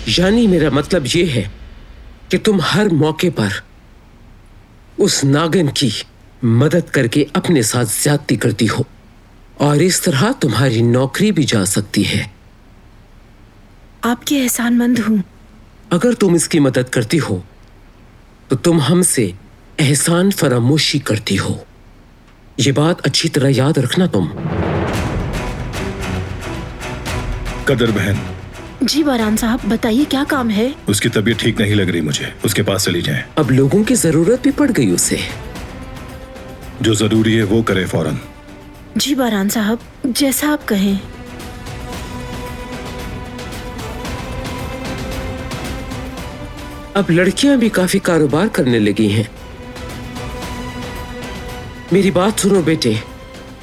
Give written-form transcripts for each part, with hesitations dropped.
यानी मेरा मतलब ये है कि तुम हर मौके पर उस नागिन की मदद करके अपने साथ ज्यादती करती हो और इस तरह तुम्हारी नौकरी भी जा सकती है। आपके एहसानमंद हूं। अगर तुम इसकी मदद करती हो तो तुम हमसे एहसान फरामोशी करती हो। ये बात अच्छी तरह याद रखना तुम। कदर बहन। जी बारान साहब, बताइए क्या काम है? उसकी तबीयत ठीक नहीं लग रही, मुझे उसके पास चली जाएं। अब लोगों की जरूरत भी पड़ गई उसे। जो जरूरी है वो करे फौरन। जी बारान साहब, जैसा आप कहें। अब लड़कियां भी काफी कारोबार करने लगी हैं। मेरी बात सुनो बेटे।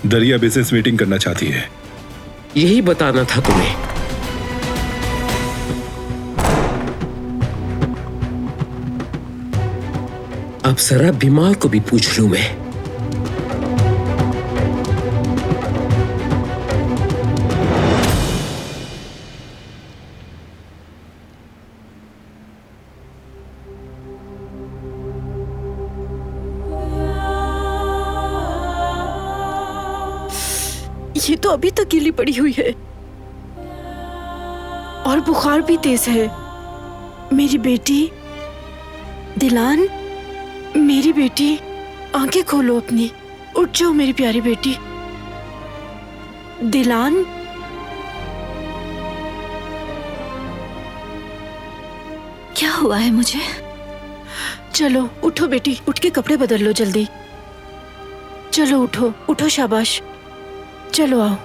दरिया बिजनेस मीटिंग करना चाहती है। यही बताना था तुम्हें। अब जरा बीमार को भी पूछ लूं मैं। ये तो अभी तक गीली पड़ी हुई है और बुखार भी तेज है। मेरी बेटी दिलान, मेरी बेटी, आंखें खोलो अपनी। उठ जाओ मेरी प्यारी बेटी। दिलान, क्या हुआ है मुझे? चलो उठो बेटी, उठ के कपड़े बदल लो जल्दी। चलो उठो, उठो, शाबाश। चलो आओ।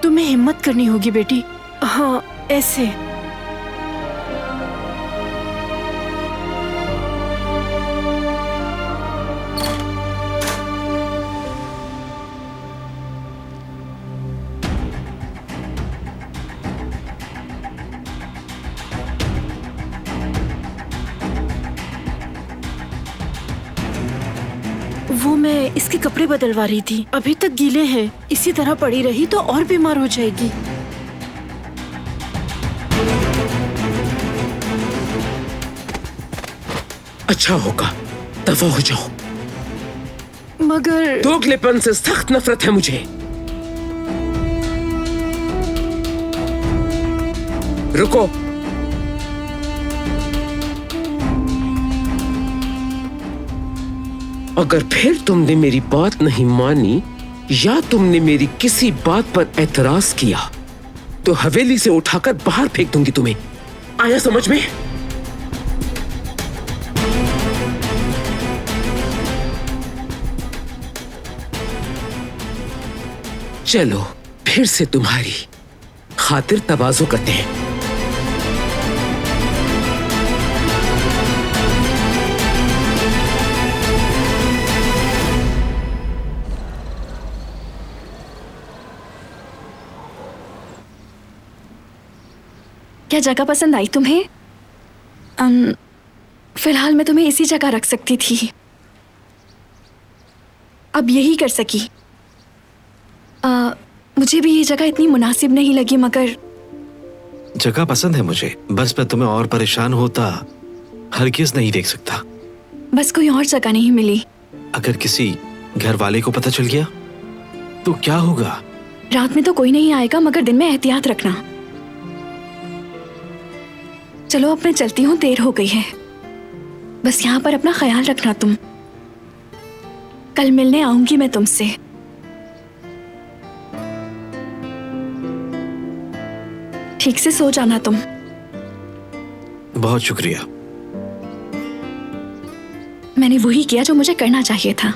तुम्हें हिम्मत करनी होगी बेटी। हाँ, ऐसे। वो मैं इसके कपड़े बदलवा रही थी, अभी तक गीले हैं। इसी तरह पड़ी रही तो और बीमार हो जाएगी। अच्छा होगा दफा हो जाओ। मगर दोगलेपन से सख्त नफरत है मुझे। रुको। अगर फिर तुमने मेरी बात नहीं मानी या तुमने मेरी किसी बात पर एतराज किया तो हवेली से उठाकर बाहर फेंक दूंगी तुम्हें। आया समझ में? चलो फिर से तुम्हारी खातिर तवाज़ो करते हैं। क्या जगह पसंद आई तुम्हें? फिलहाल मैं तुम्हें इसी जगह रख सकती थी, अब यही कर सकी। मुझे भी ये जगह इतनी मुनासिब नहीं लगी, मगर जगह पसंद है मुझे। बस मैं तुम्हें और परेशान होता हरगिज़ नहीं देख सकता। बस कोई और जगह नहीं मिली। अगर किसी घर वाले को पता चल गया तो क्या होगा? रात में तो कोई नहीं आएगा, मगर दिन में एहतियात रखना। चलो अब मैं चलती हूँ, देर हो गई है। बस यहाँ पर अपना ख्याल रखना तुम। कल मिलने आऊंगी मैं तुमसे। ठीक से सो जाना तुम। बहुत शुक्रिया। मैंने वही किया जो मुझे करना चाहिए था।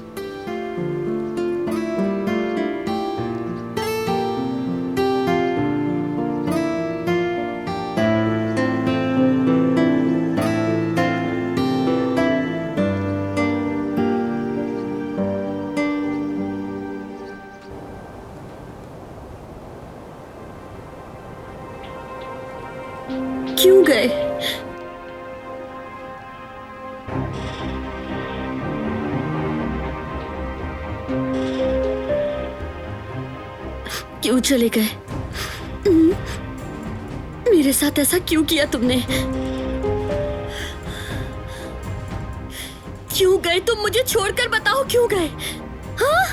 क्यों गए? क्यों चले गए? मेरे साथ ऐसा क्यों किया तुमने? क्यों गए तुम? मुझे छोड़कर बताओ, क्यों गए? हाँ?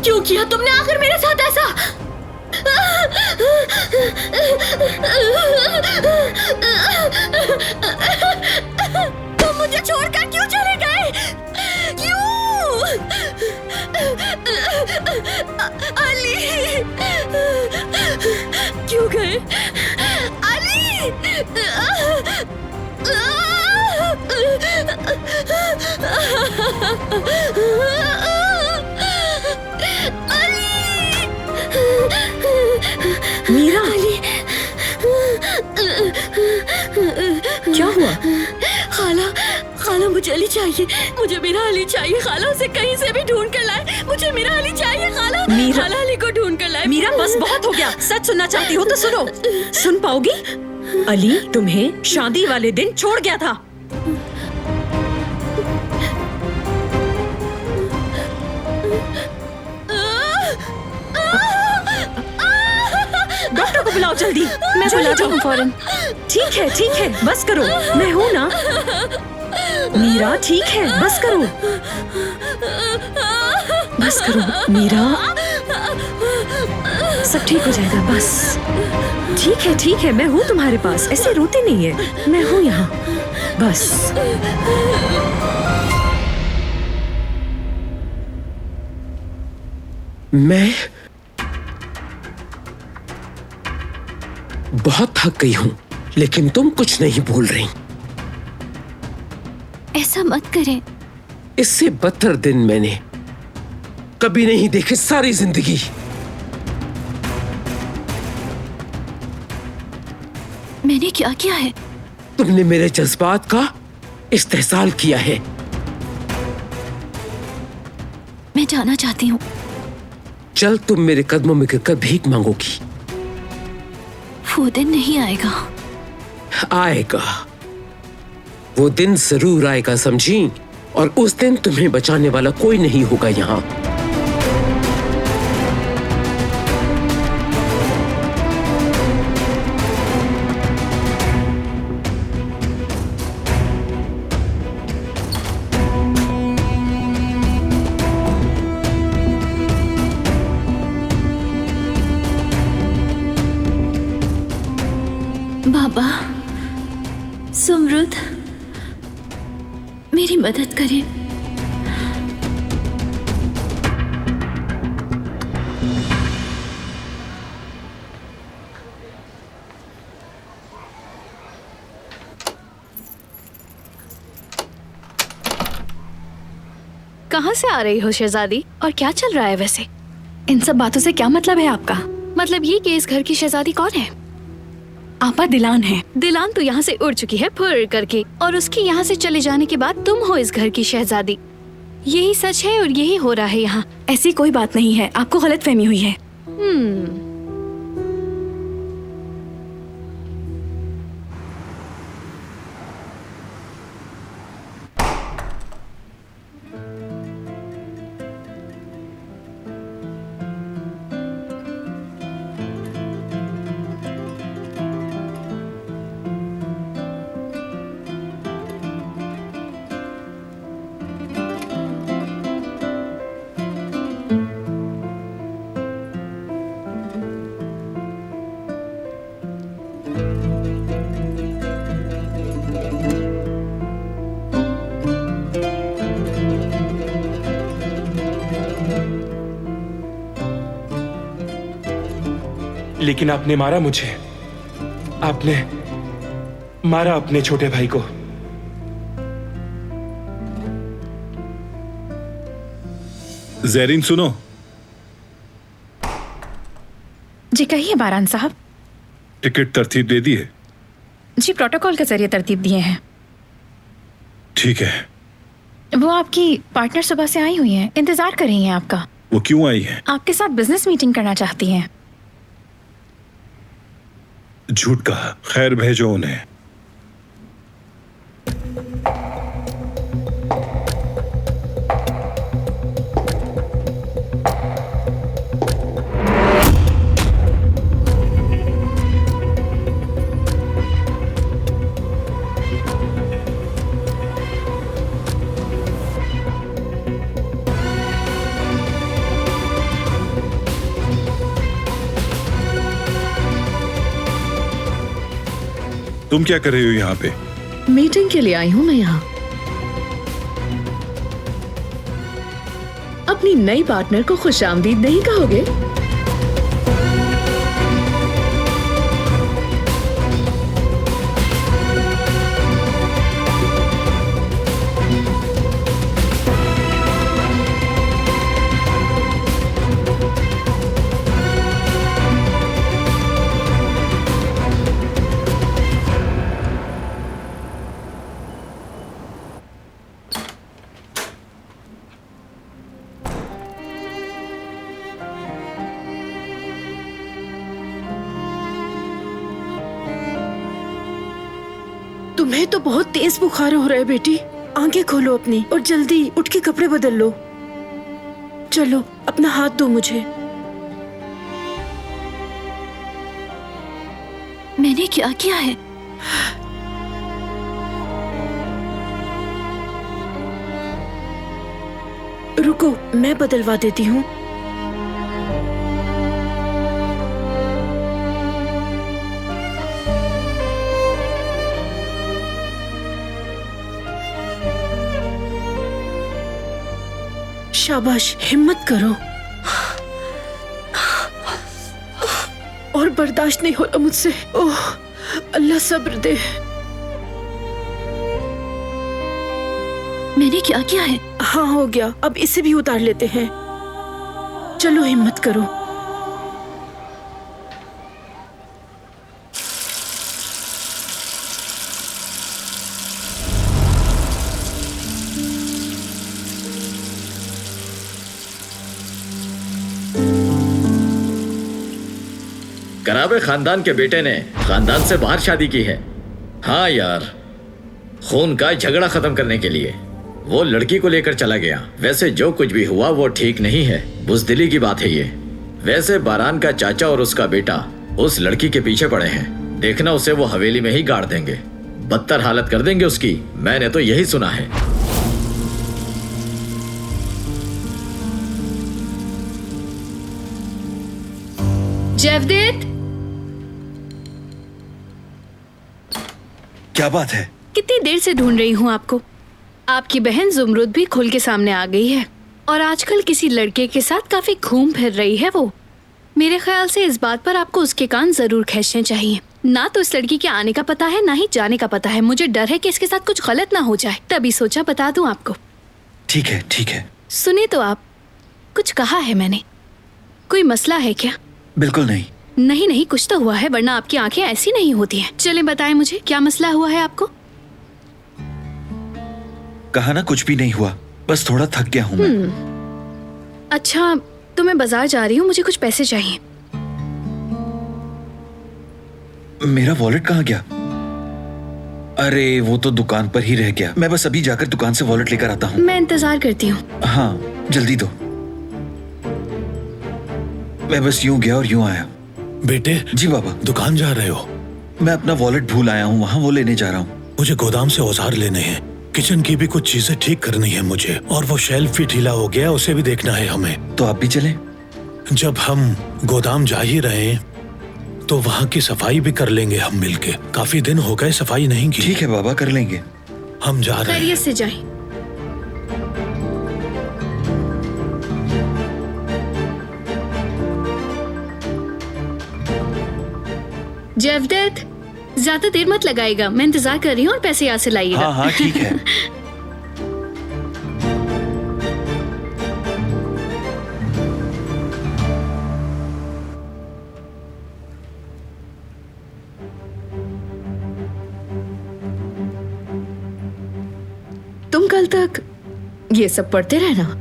क्यों किया तुमने आखिर मेरे साथ ऐसा? तुम मुझे छोड़कर क्यों चले गए? क्यों? अली, क्यों गए? अली, मीरा, क्या हुआ? खाला, खाला मुझे अली चाहिए, मुझे मेरा अली चाहिए। खाला उसे कहीं से भी ढूंढ कर लाए, मुझे मेरा अली चाहिए। खाला, मीरा, खाला अली को ढूंढ कर लाए। मीरा बस बहुत हो गया। सच सुनना चाहती हो तो सुनो। सुन पाओगी? अली तुम्हें शादी वाले दिन छोड़ गया था। डॉक्टर को बुलाओ जल्दी। मैं बुलाती हूँ फौरन। ठीक है, बस करो, मैं हूँ ना। मीरा ठीक है, बस करो, बस करो मीरा, सब ठीक हो जाएगा। बस ठीक है, मैं हूँ तुम्हारे पास, ऐसे रोते नहीं है, मैं हूँ यहाँ, बस। मैं बहुत थक गई हूं, लेकिन तुम कुछ नहीं बोल रही। ऐसा मत करें। इससे बदतर दिन मैंने कभी नहीं देखे सारी जिंदगी। मैंने क्या किया है? तुमने मेरे जज्बात का इस्तेहसाल किया है। मैं जाना चाहती हूँ। चल तुम मेरे कदमों में गिरकर भीख मांगोगी। वो दिन नहीं आएगा। आएगा, वो दिन जरूर आएगा, समझी? और उस दिन तुम्हें बचाने वाला कोई नहीं होगा यहाँ। बाबा, सुमरुद, मेरी मदद करें। कहाँ से आ रही हो शहजादी, और क्या चल रहा है वैसे? इन सब बातों से क्या मतलब है आपका? मतलब ये कि इस घर की शहजादी कौन है? आपा दिलान है। दिलान तो यहाँ से उड़ चुकी है फुर करके, और उसके यहाँ से चले जाने के बाद तुम हो इस घर की शहजादी। यही सच है और यही हो रहा है यहाँ। ऐसी कोई बात नहीं है, आपको गलतफहमी हुई है। लेकिन आपने मारा मुझे, आपने मारा अपने छोटे भाई को। जैरीन सुनो। जी कहिए बारान साहब। टिकट तरतीब दे दी है? जी प्रोटोकॉल के जरिए तरतीब दिए हैं। ठीक है। वो आपकी पार्टनर सुबह से आई हुई हैं, इंतजार कर रही हैं आपका। वो क्यों आई है? आपके साथ बिजनेस मीटिंग करना चाहती हैं। झूठ कहा, खैर भेजो उन्हें। तुम क्या कर रही हो यहाँ पे? मीटिंग के लिए आई हूँ मैं यहाँ। अपनी नई पार्टनर को खुशामदीद नहीं कहोगे? तुम्हें तो बहुत तेज बुखार हो रहा है बेटी। आंखें खोलो अपनी और जल्दी उठ के कपड़े बदल लो। चलो अपना हाथ दो मुझे। मैंने क्या किया है? रुको, मैं बदलवा देती हूँ। शाबाश, हिम्मत करो। और बर्दाश्त नहीं हो रहा मुझसे। ओह, अल्लाह सब्र दे। मैंने क्या किया है? हाँ, हो गया। अब इसे भी उतार लेते हैं। चलो हिम्मत करो। कराबे खानदान के बेटे ने खानदान से बाहर शादी की है। हाँ यार, खून का झगड़ा खत्म करने के लिए वो लड़की को लेकर चला गया। वैसे जो कुछ भी हुआ वो ठीक नहीं है, बुज़दिली की बात है ये। वैसे बारान का चाचा और उसका बेटा उस लड़की के पीछे पड़े हैं। देखना उसे वो हवेली में ही गाड़ देंगे, बदतर हालत कर देंगे उसकी। मैंने तो यही सुना है। जैवदेद, क्या बात है? कितनी देर से ढूंढ रही हूँ आपको। आपकी बहन जुमरुद भी खुल के सामने आ गई है और आजकल किसी लड़के के साथ काफी घूम फिर रही है वो। मेरे ख्याल से इस बात पर आपको उसके कान जरूर खींचने चाहिए। ना तो इस लड़की के आने का पता है, ना ही जाने का पता है। मुझे डर है कि इसके साथ कुछ गलत ना हो जाए, तभी सोचा बता दूं आपको। ठीक है, ठीक है। सुने तो आप, कुछ कहा है मैंने? कोई मसला है क्या? बिल्कुल नहीं। नहीं नहीं, कुछ तो हुआ है, वरना आपकी आंखें ऐसी नहीं होती हैं। चलें बताएं मुझे, क्या मसला हुआ है आपको? कहा ना कुछ भी नहीं हुआ, बस थोड़ा थक गया हूँ मैं। अच्छा, तो मैं बाजार जा रही हूँ, मुझे कुछ पैसे चाहिए। मेरा वॉलेट कहाँ गया? अरे वो तो दुकान पर ही रह गया। मैं बस अभी जाकर दुकान से वॉलेट लेकर आता हूँ। मैं इंतजार करती हूँ। हाँ, जल्दी दो। मैं बस यूं गया और यूं आया। बेटे। जी बाबा। दुकान जा रहे हो? मैं अपना वॉलेट भूल आया हूँ, वहाँ वो लेने जा रहा हूँ। मुझे गोदाम से औजार लेने हैं, किचन की भी कुछ चीजें ठीक करनी है मुझे, और वो शेल्फ भी ढीला हो गया, उसे भी देखना है हमें। तो आप भी चलें? जब हम गोदाम जा ही रहे तो वहाँ की सफाई भी कर लेंगे हम मिलके। काफी दिन हो गए सफाई नहीं की। ठीक है बाबा, कर लेंगे। हम जा रहे हैं। खैरियत से जाएं। जैवदेद, ज्यादा देर मत लगाएगा, मैं इंतजार कर रही हूँ और पैसे यहाँ से लाइएगा। हाँ हाँ ठीक है। तुम कल तक ये सब पढ़ते रहना।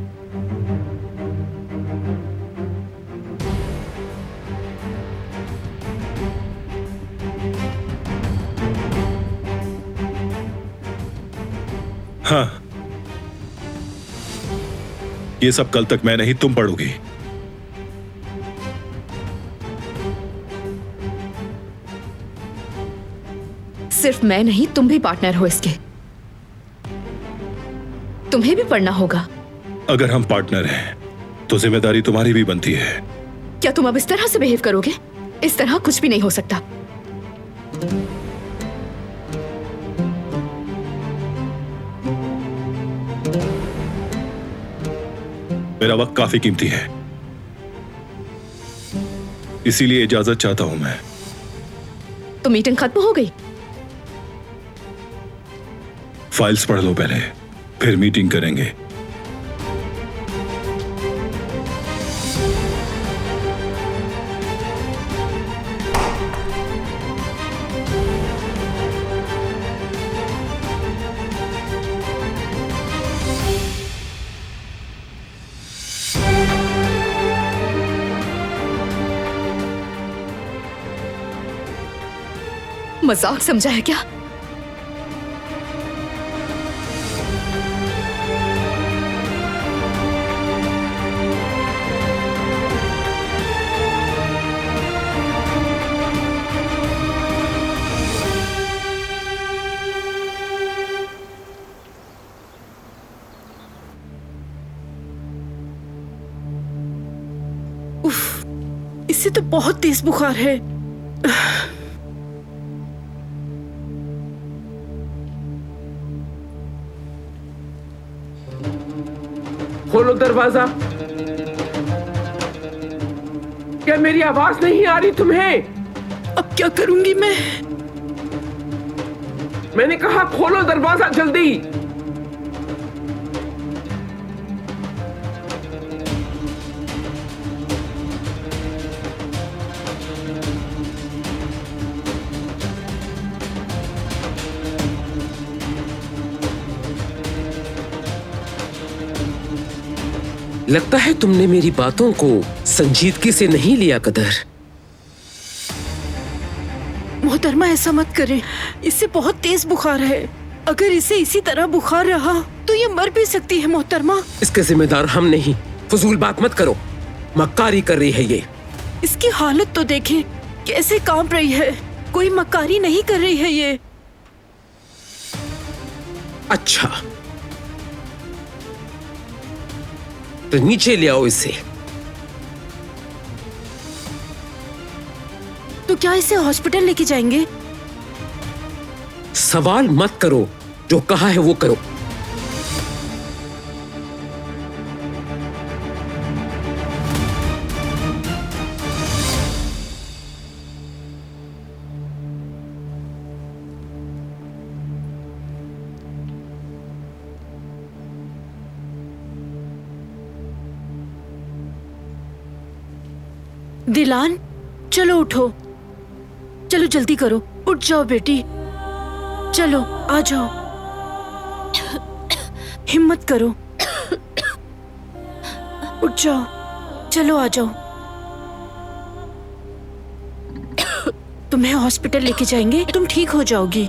हाँ, ये सब कल तक मैं नहीं, तुम पढ़ोगी। सिर्फ मैं नहीं, तुम भी पार्टनर हो इसके। तुम्हें भी पढ़ना होगा। अगर हम पार्टनर हैं तो जिम्मेदारी तुम्हारी भी बनती है। क्या तुम अब इस तरह से बिहेव करोगे? इस तरह कुछ भी नहीं हो सकता। मेरा वक्त काफी कीमती है, इसीलिए इजाजत चाहता हूं मैं। तो मीटिंग खत्म हो गई? फाइल्स पढ़ लो पहले, फिर मीटिंग करेंगे। मजाक समझा है क्या? उफ, इससे तो बहुत तेज बुखार है। खोलो दरवाजा। क्या मेरी आवाज नहीं आ रही तुम्हें? अब क्या करूंगी मैं? मैंने कहा खोलो दरवाजा जल्दी। लगता है तुमने मेरी बातों को संजीदगी से नहीं लिया कदर। मोहतरमा ऐसा मत करें, इससे बहुत तेज बुखार है। अगर इसे इसी तरह बुखार रहा तो ये मर भी सकती है मोहतरमा। इसके जिम्मेदार हम नहीं, फजूल बात मत करो। मक्कारी कर रही है ये। इसकी हालत तो देखें, कैसे कांप रही है। कोई मक्कारी नहीं कर रही है ये। अच्छा तो नीचे ले आओ इसे। तो क्या इसे हॉस्पिटल लेके जाएंगे? सवाल मत करो, जो कहा है वो करो। दिलान, चलो उठो, चलो जल्दी करो, उठ जाओ बेटी, चलो आ जाओ, हिम्मत करो, उठ जाओ, चलो आ जाओ। तुम्हें हॉस्पिटल लेके जाएंगे, तुम ठीक हो जाओगी।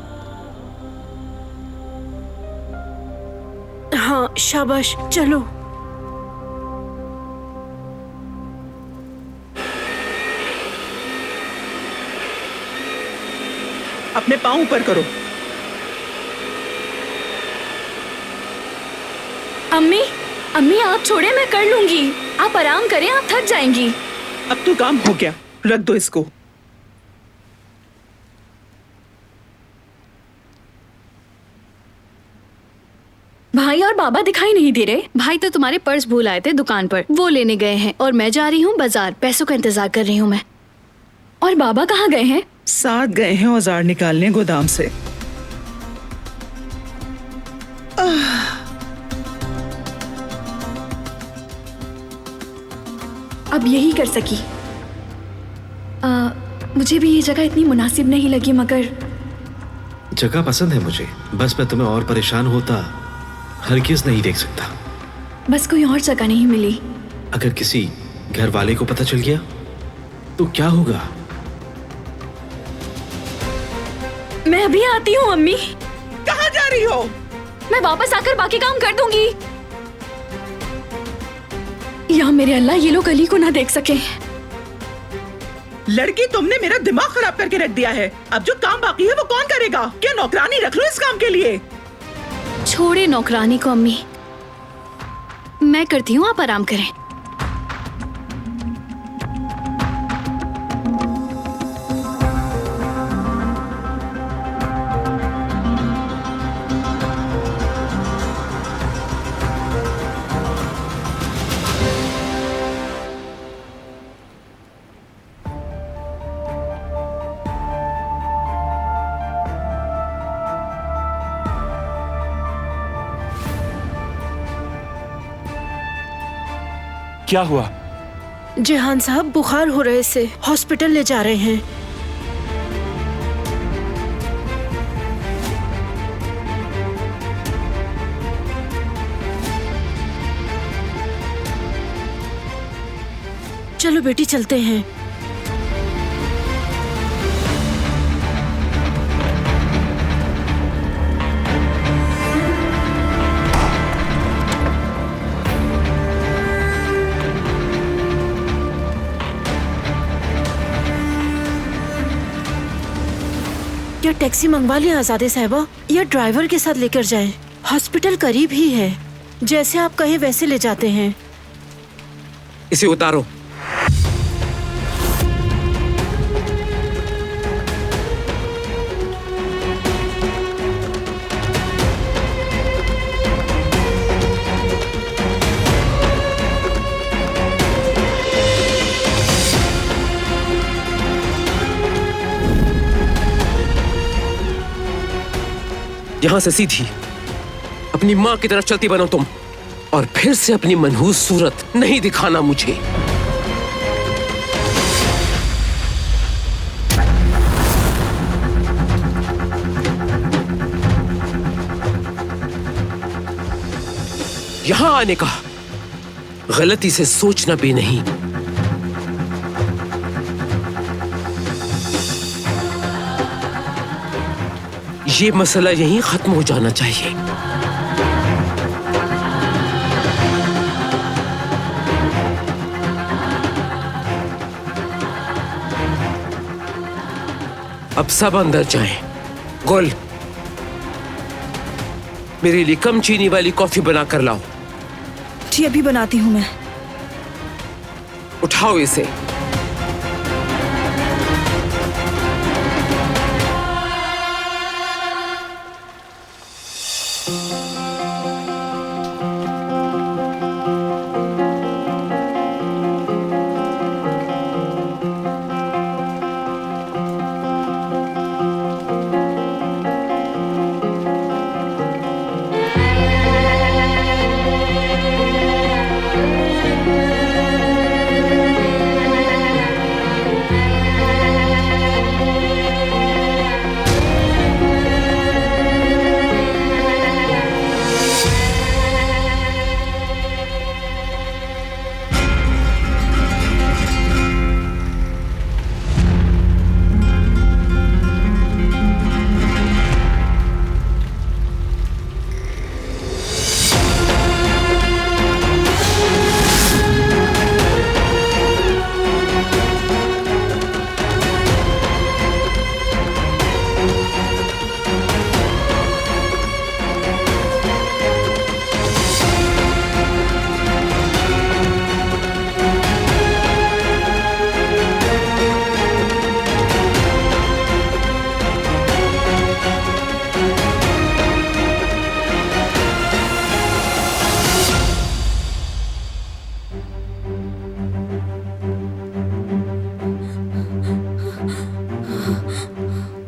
हाँ शाबाश, चलो। अपने पांव ऊपर करो। अम्मी, अम्मी आप छोड़े, मैं कर लूंगी। आप आराम करें, आप थक जाएंगी। अब तो काम हो गया, रख दो इसको। भाई और बाबा दिखाई नहीं दे रहे। भाई तो तुम्हारे पर्स भूल आए थे दुकान पर, वो लेने गए हैं और मैं जा रही हूँ बाजार, पैसों का इंतजार कर रही हूँ मैं। और बाबा कहाँ गए हैं? साथ गए हैं औजार निकालने गोदाम से। अब यही कर सकी। मुझे भी ये जगह इतनी मुनासिब नहीं लगी, मगर जगह पसंद है मुझे। बस मैं तुम्हें और परेशान होता हरगिज़ नहीं देख सकता। बस कोई और जगह नहीं मिली। अगर किसी घर वाले को पता चल गया तो क्या होगा? मैं अभी आती हूँ अम्मी। कहाँ जा रही हो? मैं वापस आकर बाकी काम कर दूंगी। या मेरे अल्लाह, ये लोग अली को ना देख सके। लड़की, तुमने मेरा दिमाग खराब करके रख दिया है। अब जो काम बाकी है वो कौन करेगा? क्या नौकरानी रख लो इस काम के लिए? छोड़े नौकरानी को अम्मी, मैं करती हूँ, आप आराम करें। क्या हुआ? जेहान साहब बुखार हो रहे से हॉस्पिटल ले जा रहे हैं। चलो बेटी चलते हैं। क्या टैक्सी मंगवा लें आजादे साहिबा, या ड्राइवर के साथ लेकर जाएं? हॉस्पिटल करीब ही है, जैसे आप कहें वैसे ले जाते हैं। इसे उतारो। यहां से सीधी अपनी मां की तरफ चलती बनो तुम, और फिर से अपनी मनहूस सूरत नहीं दिखाना मुझे। यहां आने का गलती से सोचना भी नहीं। ये मसला यहीं खत्म हो जाना चाहिए। अब सब अंदर जाएं। गुल, मेरे लिए कम चीनी वाली कॉफी बनाकर लाओ। जी अभी बनाती हूँ मैं। उठाओ इसे।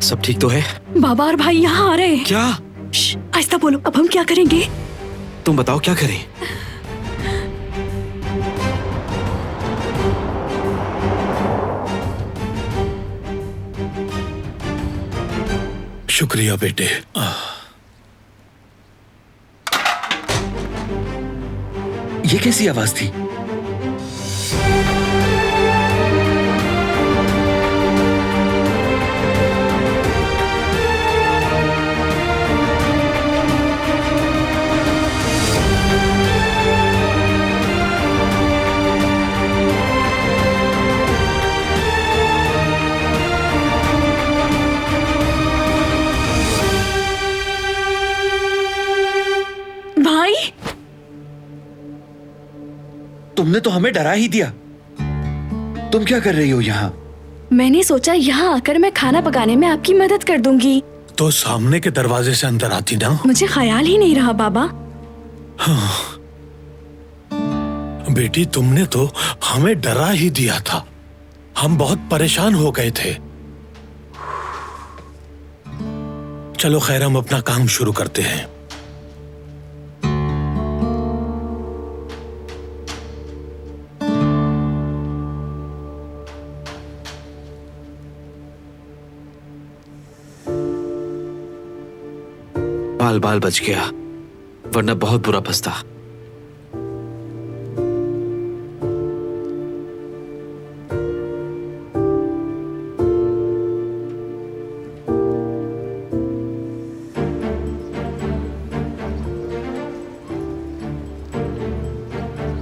सब ठीक तो है? बाबा और भाई यहाँ आ रहे हैं। क्या? आहिस्ता बोलो, अब हम क्या करेंगे? तुम बताओ क्या करें? शुक्रिया बेटे। ये कैसी आवाज थी? तुमने तो हमें डरा ही दिया। तुम क्या कर रही हो यहाँ? मैंने सोचा यहाँ आकर मैं खाना पकाने में आपकी मदद कर दूंगी। तो सामने के दरवाजे से अंदर आती ना। मुझे ख्याल ही नहीं रहा बाबा। हाँ। बेटी तुमने तो हमें डरा ही दिया था, हम बहुत परेशान हो गए थे। चलो खैर हम अपना काम शुरू करते हैं। बाल बाल बच गया, वरना बहुत बुरा फंसता।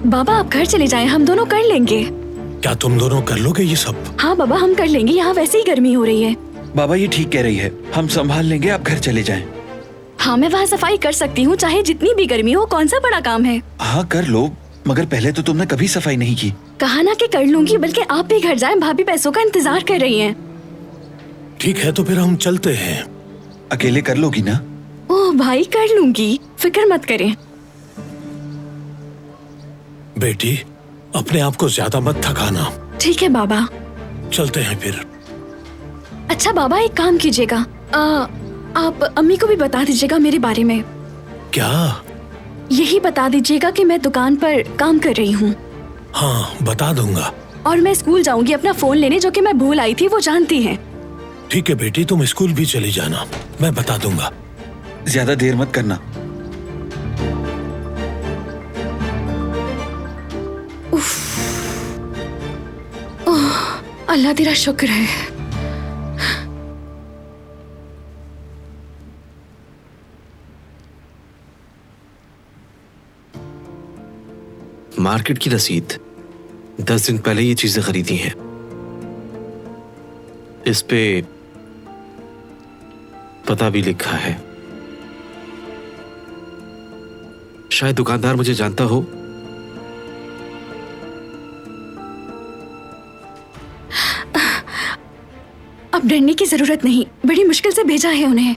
बाबा आप घर चले जाएं, हम दोनों कर लेंगे। क्या तुम दोनों कर लोगे ये सब? हाँ बाबा हम कर लेंगे, यहाँ वैसे ही गर्मी हो रही है। बाबा ये ठीक कह रही है, हम संभाल लेंगे, आप घर चले जाएं। हाँ मैं वहाँ सफाई कर सकती हूँ, चाहे जितनी भी गर्मी हो, कौन सा बड़ा काम है। हाँ कर लो, मगर पहले तो तुमने कभी सफाई नहीं की। कहा ना कि कर लूंगी, बल्कि आप भी घर जाएं, भाभी पैसों का इंतजार कर रही हैं। ठीक है तो फिर हम चलते हैं। अकेले कर लोगी ना? ओह भाई कर लूंगी, फिक्र मत करें। बेटी अपने आप को ज्यादा मत थकाना। ठीक है बाबा। चलते हैं फिर। अच्छा बाबा एक काम कीजिएगा, आप अम्मी को भी बता दीजिएगा मेरे बारे में। क्या? यही बता दीजिएगा कि मैं दुकान पर काम कर रही हूँ। हाँ बता दूंगा। और मैं स्कूल जाऊंगी अपना फोन लेने, जो कि मैं भूल आई थी, वो जानती हैं। ठीक है बेटी तुम स्कूल भी चली जाना, मैं बता दूंगा। ज्यादा देर मत करना। अल्लाह तेरा शुक्र है। मार्केट की रसीद, 10 दिन पहले ये चीजें खरीदी हैं। इस पे पता भी लिखा है। शायद दुकानदार मुझे जानता हो। अब डरने की जरूरत नहीं, बड़ी मुश्किल से भेजा है उन्हें।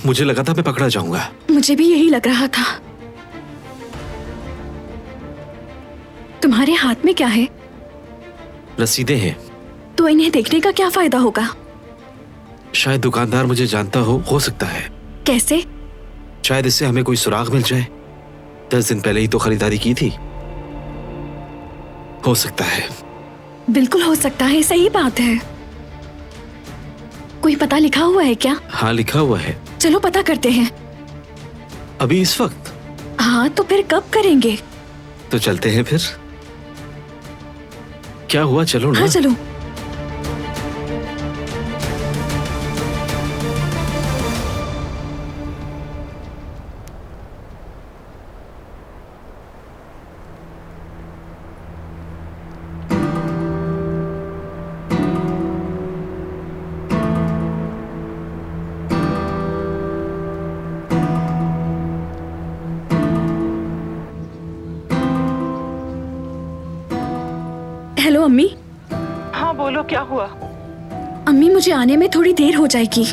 मुझे लगा था मैं पकड़ा जाऊंगा। मुझे भी यही लग रहा था। तुम्हारे हाथ में क्या है? रसीदें हैं। तो इन्हें देखने का क्या फायदा होगा? शायद दुकानदार मुझे जानता हो सकता है। कैसे? शायद इससे हमें कोई सुराग मिल जाए। 10 दिन पहले ही तो खरीदारी की थी। हो सकता है। बिल्कुल हो सकता है, सही बात है। कोई पता लिखा हुआ है क्या? हाँ लिखा हुआ है। चलो पता करते हैं। अभी इस वक्त? हाँ तो फिर कब करेंगे? तो चलते हैं फिर। क्या हुआ, चलो ना। हाँ चलो। हेलो अम्मी। हाँ बोलो क्या हुआ? अम्मी मुझे आने में थोड़ी देर हो जाएगी।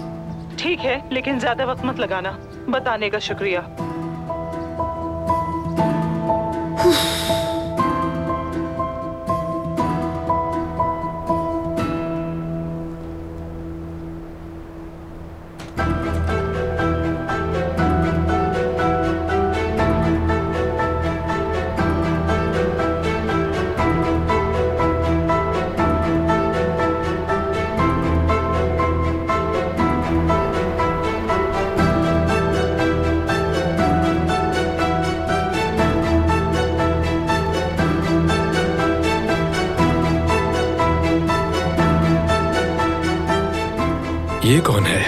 ठीक है लेकिन ज्यादा वक्त मत लगाना। बताने का शुक्रिया। ये कौन है?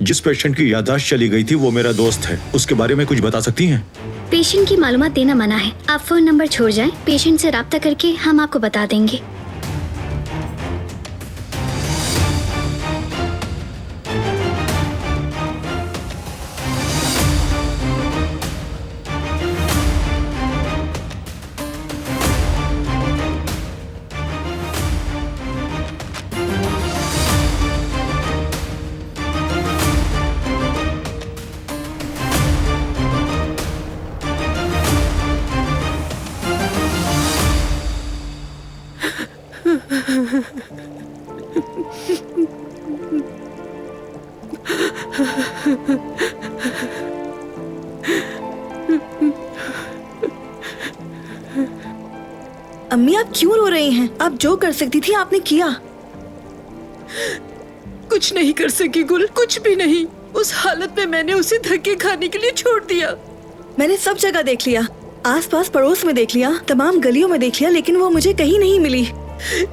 जिस पेशेंट की याददाश्त चली गई थी वो मेरा दोस्त है, उसके बारे में कुछ बता सकती हैं? पेशेंट की मालूमात देना मना है। आप फोन नंबर छोड़ जाएं, पेशेंट से राब्ता करके हम आपको बता देंगे। अम्मी आप क्यों रो रही हैं? आप जो कर सकती थी आपने किया। कुछ नहीं कर सकी गुल, कुछ भी नहीं। उस हालत में मैंने उसे धक्के खाने के लिए छोड़ दिया। मैंने सब जगह देख लिया, आसपास पड़ोस में देख लिया, तमाम गलियों में देख लिया, लेकिन वो मुझे कहीं नहीं मिली।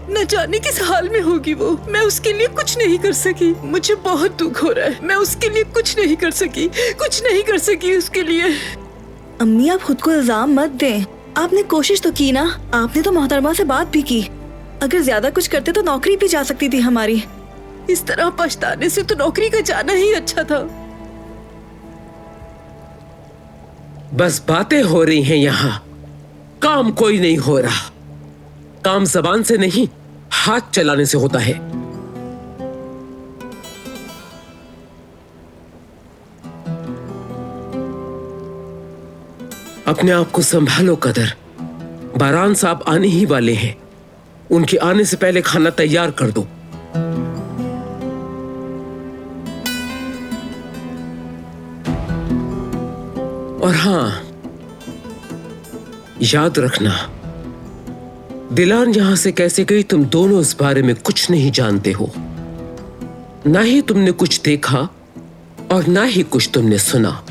न जाने किस हाल में होगी वो। मैं उसके लिए कुछ नहीं कर सकी। मुझे बहुत दुख हो रहा है। मैं उसके लिए कुछ नहीं कर सकी, कुछ नहीं कर सकी उसके लिए। अम्मी आप खुद को इल्जाम मत दें। आपने कोशिश तो की ना, आपने तो मोहतरमा से बात भी की। अगर ज्यादा कुछ करते तो नौकरी भी जा सकती थी हमारी। इस तरह पछताने से तो नौकरी का जाना ही अच्छा था। बस बातें हो रही हैं यहाँ, काम कोई नहीं हो रहा। काम जबान से नहीं, हाथ चलाने से होता है। अपने आप को संभालो कदर। बारान साहब आने ही वाले हैं। उनके आने से पहले खाना तैयार कर दो। और हाँ, याद रखना, दिलान यहां से कैसे गई तुम दोनों इस बारे में कुछ नहीं जानते हो। ना ही तुमने कुछ देखा और ना ही कुछ तुमने सुना।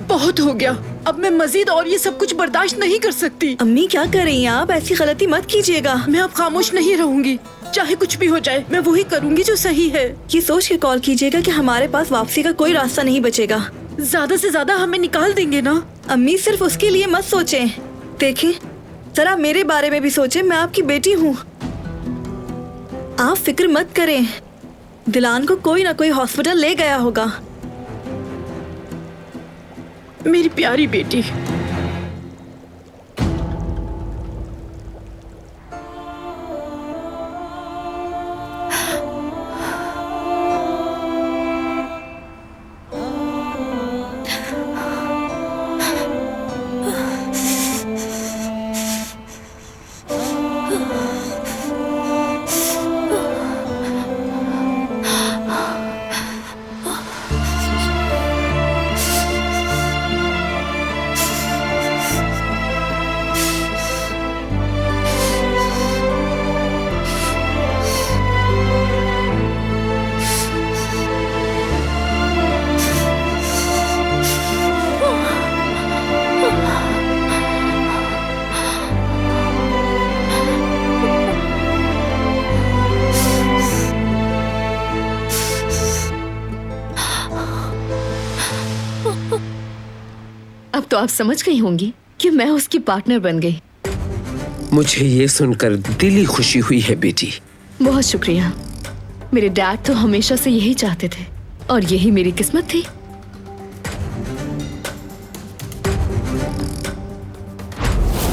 बहुत हो गया, अब मैं मजीद और ये सब कुछ बर्दाश्त नहीं कर सकती। अम्मी क्या कर रही हैं आप? ऐसी गलती मत कीजिएगा। मैं अब खामोश नहीं रहूंगी, चाहे कुछ भी हो जाए। मैं वही करूंगी जो सही है। ये सोच के कॉल कीजिएगा कि हमारे पास वापसी का कोई रास्ता नहीं बचेगा। ज्यादा से ज्यादा हमें निकाल देंगे ना। अम्मी सिर्फ उसके लिए मत सोचें। देखें, जरा मेरे बारे में भी सोचें। मैं आपकी बेटी हूँ। आप फिक्र मत करें, दिलान को कोई ना कोई हॉस्पिटल ले गया होगा। मेरी प्यारी बेटी। अब तो आप समझ गई होंगी कि मैं उसकी पार्टनर बन गई। मुझे ये सुनकर दिली खुशी हुई है बेटी। बहुत शुक्रिया। मेरे डैड तो हमेशा से यही चाहते थे और यही मेरी किस्मत थी।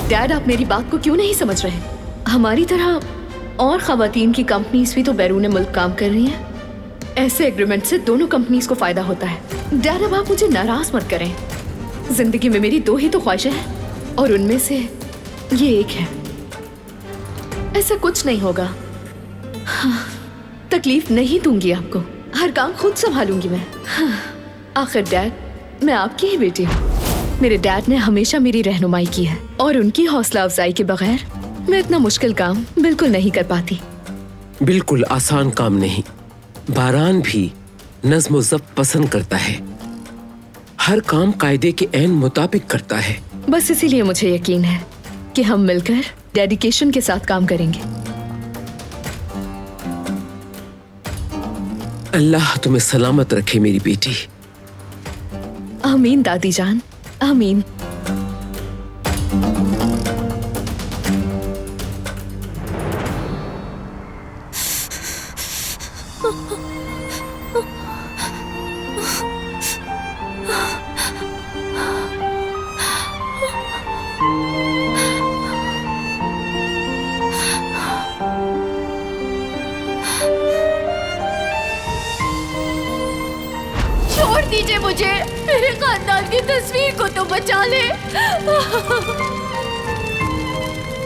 डैड, आप मेरी बात को क्यों नहीं समझ रहे? हमारी तरह और खवातीन की कंपनीज भी तो बैरून मुल्क काम कर रही हैं। ऐसे एग्रीमेंट से दोनों कंपनीज को फायदा होता है। डैड, अब आप मुझे नाराज मत करें। जिंदगी में मेरी 2 ही तो ख्वाहिशें हैं और उनमें से ये एक है। ऐसा कुछ नहीं होगा। हाँ, तकलीफ नहीं दूंगी आपको। हर काम खुद संभालूंगी मैं। हाँ, आखिर डैड, मैं आपकी ही बेटी हूँ। मेरे डैड ने हमेशा मेरी रहनुमाई की है और उनकी हौसला अफजाई के बगैर मैं इतना मुश्किल काम बिल्कुल नहीं कर पाती। बिल्कुल आसान काम नहीं। बारान भी नज़्म ज़ब्त पसंद करता है। हर काम कायदे के ऐन मुताबिक करता है। बस इसीलिए मुझे यकीन है कि हम मिलकर डेडिकेशन के साथ काम करेंगे। अल्लाह तुम्हें सलामत रखे मेरी बेटी। आमीन दादी जान, आमीन। छोड़ दीजिए मुझे, मेरे खानदान की तस्वीर को तो बचा ले।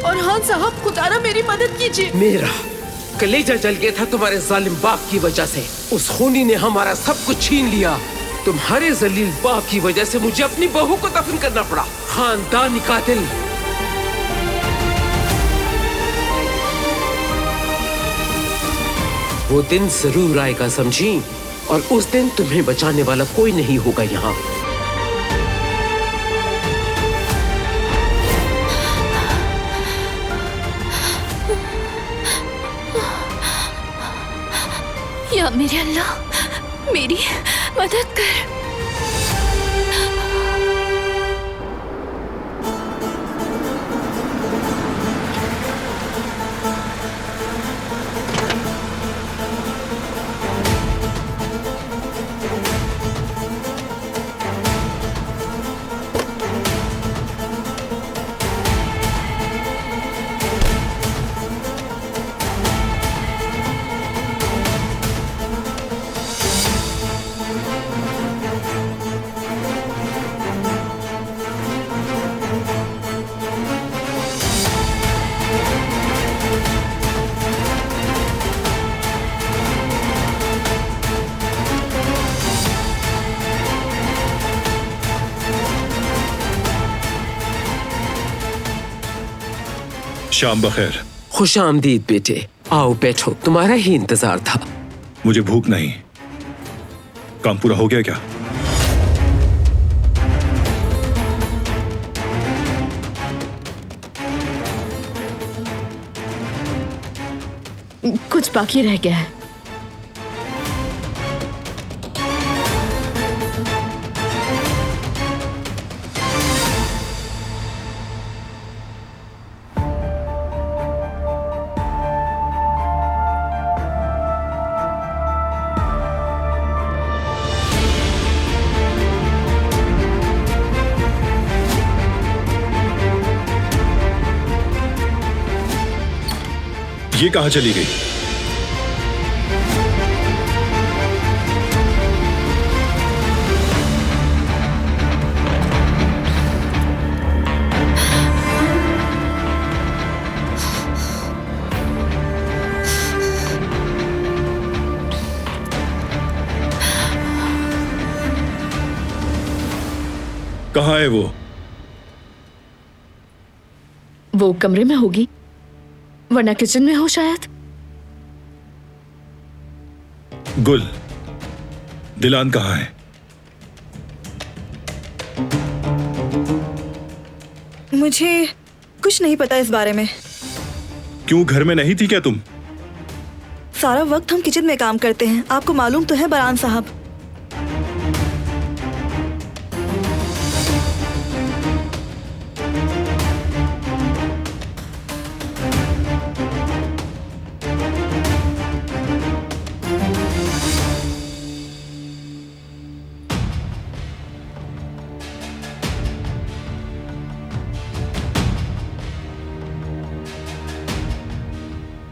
और हाँ साहब, खुदारा मेरी मदद कीजिए। मेरा कलेजा जल गया था तुम्हारे जालिम बाप की वजह से। उस खूनी ने हमारा सब कुछ छीन लिया। तुम्हारे जलील बाप की वजह से मुझे अपनी बहू को दफन करना पड़ा। खानदानी कातिल। वो दिन जरूर आएगा समझी, और उस दिन तुम्हें बचाने वाला कोई नहीं होगा यहाँ। या मेरे अल्लाह, मेरी मदद कर। शाम बखैर। खुश आमदीद बेटे, आओ बैठो, तुम्हारा ही इंतजार था। मुझे भूख नहीं। काम पूरा हो गया क्या? कुछ बाकी रह गया है। ये कहाँ चली गई? कहाँ है वो कमरे में होगी, वरना किचन में हो शायद। गुल, दिलान कहाँ है? मुझे कुछ नहीं पता इस बारे में। क्यों, घर में नहीं थी क्या तुम? सारा वक्त हम किचन में काम करते हैं, आपको मालूम तो है बरान साहब।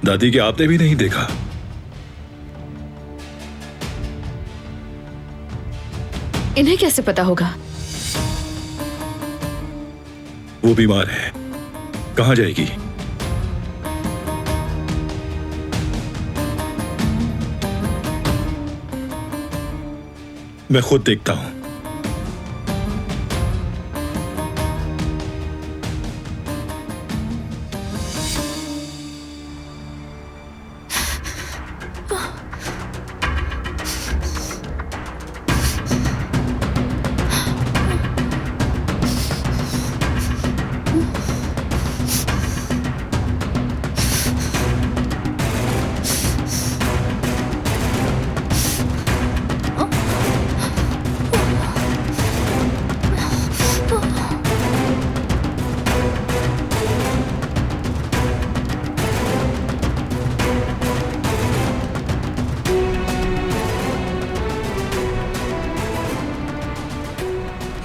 दादी, क्या आपने भी नहीं देखा? इन्हें कैसे पता होगा? वो बीमार है, कहाँ जाएगी? मैं खुद देखता हूं।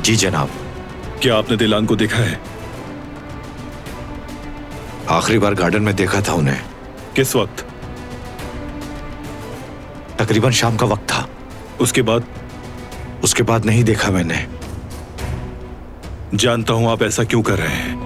जी जनाब। क्या आपने दिलान को देखा है? आखिरी बार गार्डन में देखा था उन्हें। किस वक्त? तकरीबन शाम का वक्त था। उसके बाद? उसके बाद नहीं देखा मैंने। जानता हूं आप ऐसा क्यों कर रहे हैं।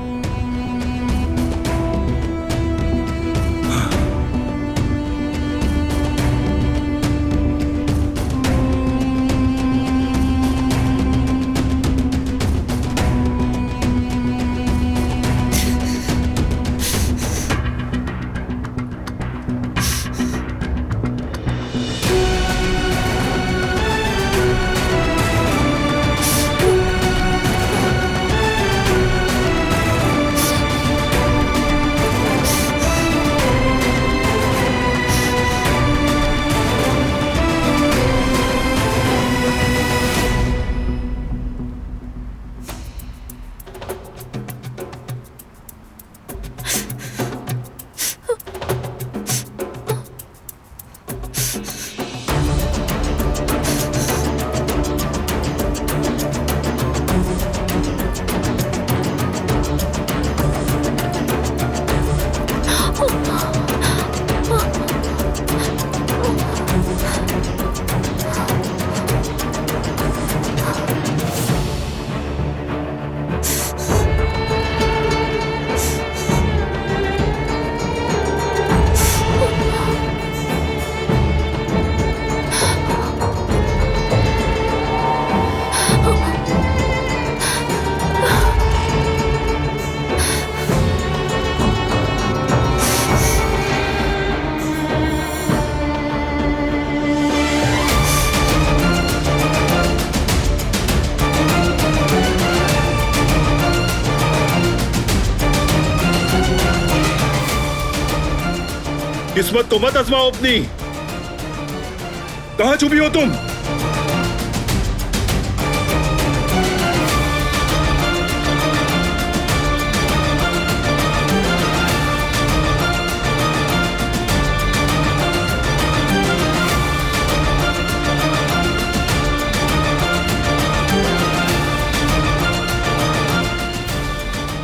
किस्मत को मत आजमाओ अपनी। कहां छुपी हो तुम?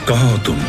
कहां हो तुम?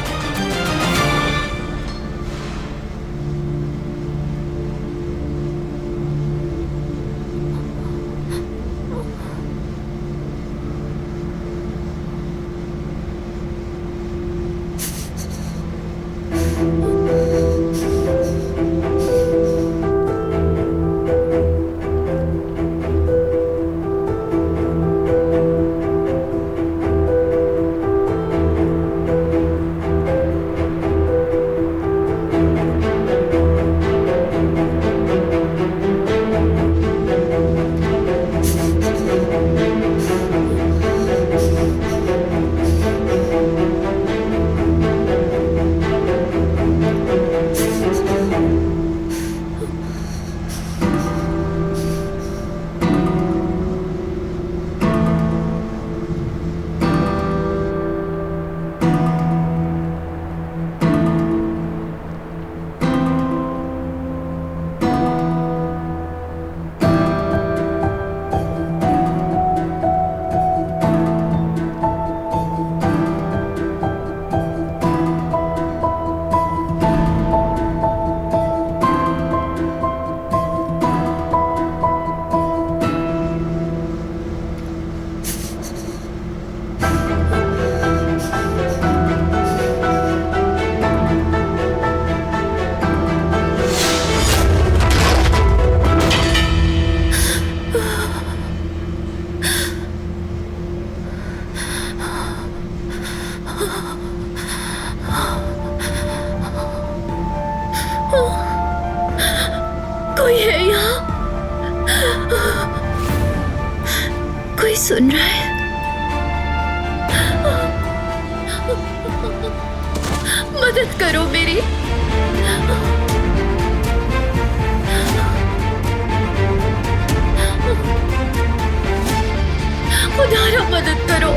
कोई है यहाँ? कोई सुन रहा है? मदद करो मेरी। खुदारा मदद करो।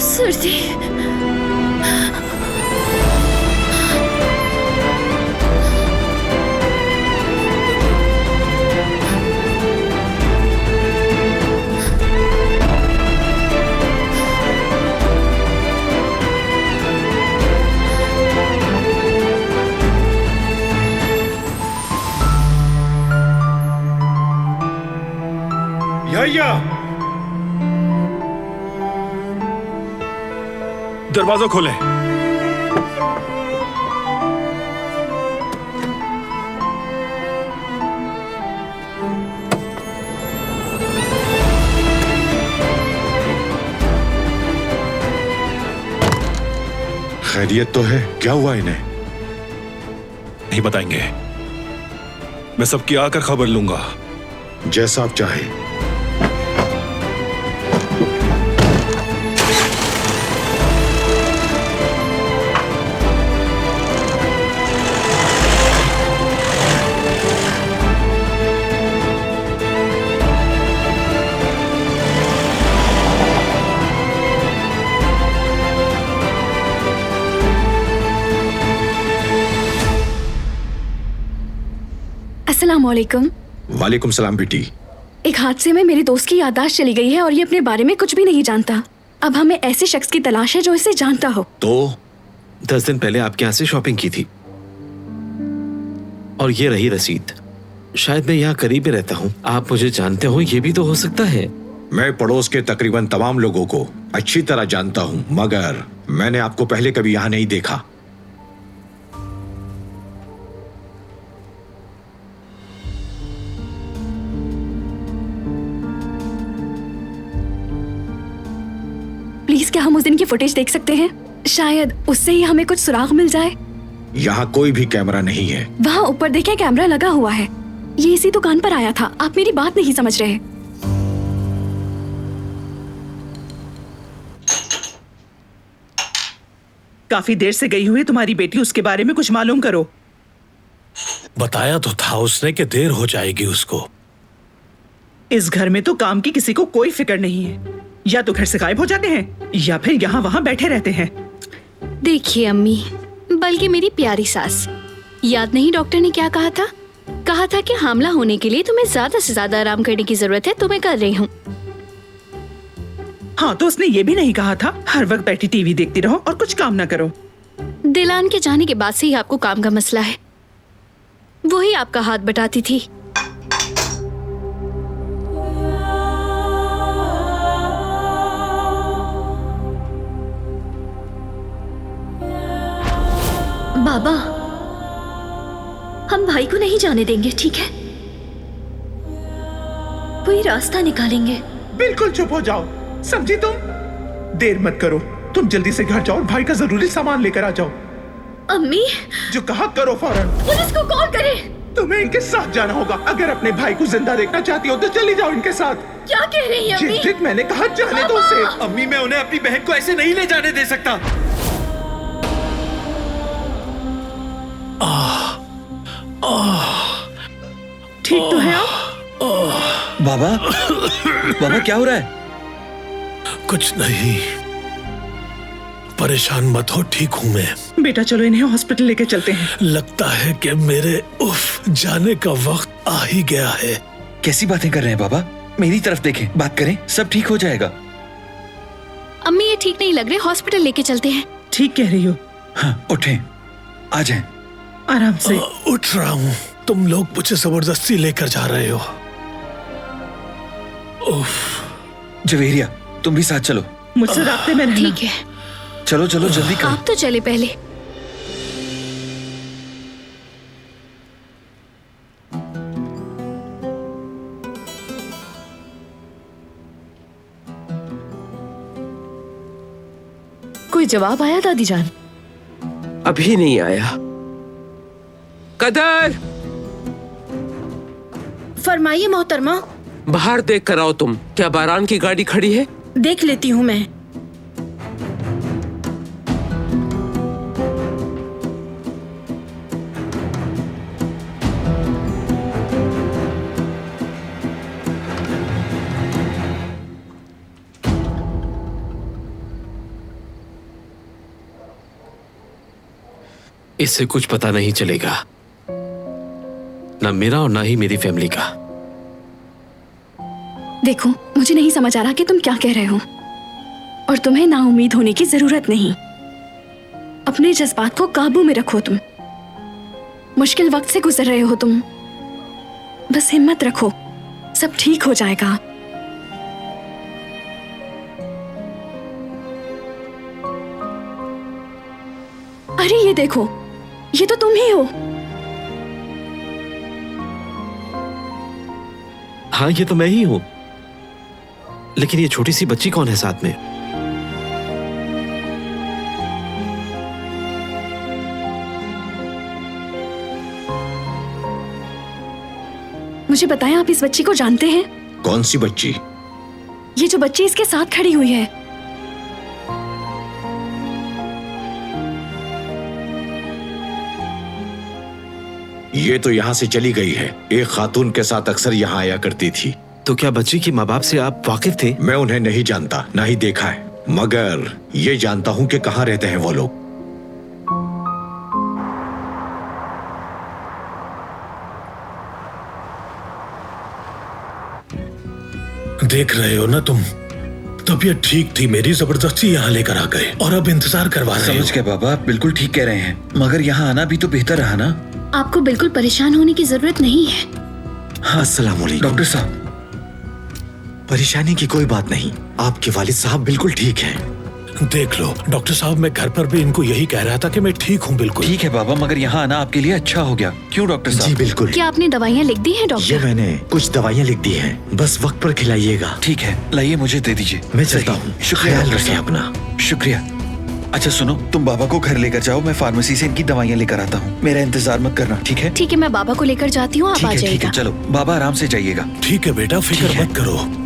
सर्दी। याह्या, दरवाजा खोले। खैरियत तो है? क्या हुआ इन्हें? नहीं बताएंगे। मैं सबकी आकर खबर लूंगा। जैसा आप चाहे। अस्सलामुअलैकुम। वालेकुम सलाम बेटी। एक हादसे में मेरे दोस्त की याददाश्त चली गई है और ये अपने बारे में कुछ भी नहीं जानता। अब हमें ऐसे शख्स की तलाश है जो इसे जानता हो। तो 10 दिन पहले आपके यहाँ से शॉपिंग की थी और ये रही रसीद। शायद मैं यहाँ करीब ही रहता हूँ, आप मुझे जानते हो, ये भी तो हो सकता है। मैं पड़ोस के तकरीबन तमाम लोगों को अच्छी तरह जानता हूँ, मगर मैंने आपको पहले कभी यहाँ नहीं देखा। प्लीज क्या हम उस दिन की फुटेज देख सकते हैं? शायद उससे ही हमें कुछ सुराग मिल जाए। यहाँ कोई भी कैमरा नहीं है। वहाँ ऊपर देखें, कैमरा लगा हुआ है। ये इसी दुकान पर आया था। आप मेरी बात नहीं समझ रहे। काफी देर से गई हुई तुम्हारी बेटी, उसके बारे में कुछ मालूम करो। बताया तो था उसने कि देर हो जाएगी उसको। इस घर में तो काम की किसी को कोई फिक्र नहीं है। या तो घर से गायब हो जाते हैं या फिर यहाँ वहाँ बैठे रहते हैं। देखिए अम्मी, बल्कि मेरी प्यारी सास, याद नहीं डॉक्टर ने क्या कहा था? कहा था कि हामला होने के लिए तुम्हें ज्यादा से ज्यादा आराम करने की जरूरत है, तो मैं कर रही हूँ। हाँ, तो उसने ये भी नहीं कहा था हर वक्त बैठी टीवी देखती रहो और कुछ काम ना करो। दिलान के जाने के बाद से ही आपको काम का मसला है। वही आपका हाथ बटाती थी। बाबा, हम भाई को नहीं जाने देंगे, ठीक है? कोई रास्ता निकालेंगे। बिल्कुल चुप हो जाओ, समझी तुम? देर मत करो, तुम जल्दी से घर जाओ और भाई का जरूरी सामान लेकर आ जाओ। अम्मी, जो कहा करो फौरन। पुलिस को कॉल करें। तुम्हें इनके साथ जाना होगा। अगर अपने भाई को जिंदा देखना चाहती हो तो चली जाओ इनके साथ। क्या कह रही है अम्मी? जिद मैंने कहा जाने दो उसे। अम्मी, मैं उन्हें अपनी बहन को ऐसे नहीं ले जाने दे सकता। ठीक तो है आप? बाबा, बाबा क्या हो रहा है? कुछ नहीं, परेशान मत हो, ठीक हूँ मैं। बेटा चलो इन्हें हॉस्पिटल लेके चलते हैं। लगता है कि मेरे जाने का वक्त आ ही गया है। कैसी बातें कर रहे हैं बाबा? मेरी तरफ देखें, बात करें, सब ठीक हो जाएगा। अम्मी, ये ठीक नहीं लग रहे, हॉस्पिटल लेके चलते हैं। ठीक कह रही हो। हाँ, उठें, आ जाएं। आराम से। उठ रहा हूँ। तुम लोग मुझे जबरदस्ती लेकर जा रहे हो। जवेरिया, तुम भी साथ चलो। मुझसे रास्ते में रहना। ठीक है। चलो चलो जल्दी करो। आप तो चले पहले। कोई जवाब आया दादी जान? अभी नहीं आया। कदर, फरमाइए मोहतरमा। बाहर देख कर आओ तुम। क्या बारान की गाड़ी खड़ी है? देख लेती हूँ मैं। इससे कुछ पता नहीं चलेगा, ना मेरा और ना ही मेरी फैमिली का। देखो, मुझे नहीं समझ आ रहा कि तुम क्या कह रहे हो, और तुम्हें नाउम्मीद होने की जरूरत नहीं। अपने जज्बात को काबू में रखो। तुम मुश्किल वक्त से गुजर रहे हो। तुम बस हिम्मत रखो, सब ठीक हो जाएगा। अरे ये देखो, ये तो तुम ही हो। हाँ, ये तो मैं ही हूं, लेकिन ये छोटी सी बच्ची कौन है साथ में? मुझे बताएं, आप इस बच्ची को जानते हैं? कौन सी बच्ची? ये जो बच्ची इसके साथ खड़ी हुई है। ये तो यहाँ से चली गई है। एक खातून के साथ अक्सर यहाँ आया करती थी। तो क्या बच्ची के माँ बाप से आप वाकिफ थे? मैं उन्हें नहीं जानता, ना ही देखा है, मगर ये जानता हूँ कि कहाँ रहते हैं वो लोग। देख रहे हो ना तुम, तबीयत ठीक थी मेरी, जबरदस्ती यहाँ लेकर आ गए और अब इंतजार करवा रहे समझ गए बाबा, आप बिल्कुल ठीक कह रहे हैं, मगर यहाँ आना भी तो बेहतर रहा ना। आपको बिल्कुल परेशान होने की जरूरत नहीं है। हाँ, अस्सलाम वालेकुम। डॉक्टर साहब, परेशानी की कोई बात नहीं, आपके वालिद साहब बिल्कुल ठीक हैं। देख लो डॉक्टर साहब, मैं घर पर भी इनको यही कह रहा था कि मैं ठीक हूँ बिल्कुल। ठीक है बाबा, मगर यहाँ आना आपके लिए अच्छा हो गया। क्यों डॉक्टर साहब? जी बिल्कुल। क्या आपने दवाइयाँ लिख दी हैं डॉक्टर? ये मैंने कुछ दवाइयाँ लिख दी हैं, बस वक्त पर खिलाइएगा। ठीक है, लाइए मुझे दे दीजिए। मैं चलता हूँ, ख्याल रखें अपना। शुक्रिया। अच्छा सुनो, तुम बाबा को घर लेकर जाओ, मैं फार्मेसी से इनकी दवाइयाँ लेकर आता हूँ। मेरा इंतजार मत करना, ठीक है? ठीक है, मैं बाबा को लेकर जाती हूँ, आप आ ठीक है, जाइएगा। चलो बाबा आराम से जाइएगा। ठीक है बेटा, फिक्र मत करो।